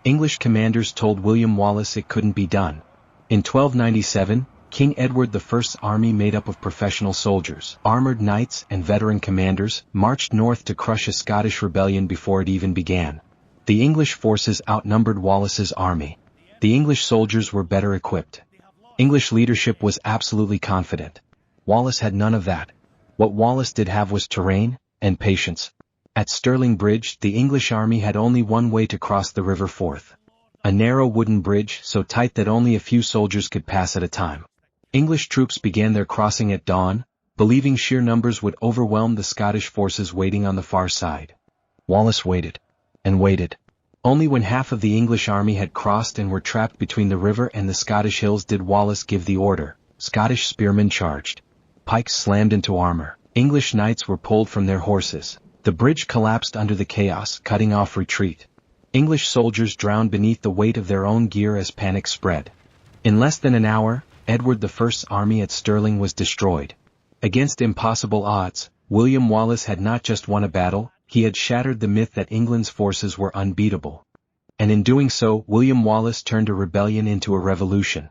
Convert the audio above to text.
English commanders told William Wallace it couldn't be done. In 1297, King Edward I's army made up of professional soldiers, armored knights and veteran commanders, marched north to crush a Scottish rebellion before it even began. The English forces outnumbered Wallace's army. The English soldiers were better equipped. English leadership was absolutely confident. Wallace had none of that. What Wallace did have was terrain and patience. At Stirling Bridge, the English army had only one way to cross the River Forth. A narrow wooden bridge so tight that only a few soldiers could pass at a time. English troops began their crossing at dawn, believing sheer numbers would overwhelm the Scottish forces waiting on the far side. Wallace waited. And waited. Only when half of the English army had crossed and were trapped between the river and the Scottish hills did Wallace give the order. Scottish spearmen charged. Pikes slammed into armor. English knights were pulled from their horses. The bridge collapsed under the chaos, cutting off retreat. English soldiers drowned beneath the weight of their own gear as panic spread. In less than an hour, Edward I's army at Stirling was destroyed. Against impossible odds, William Wallace had not just won a battle, he had shattered the myth that England's forces were unbeatable. And in doing so, William Wallace turned a rebellion into a revolution.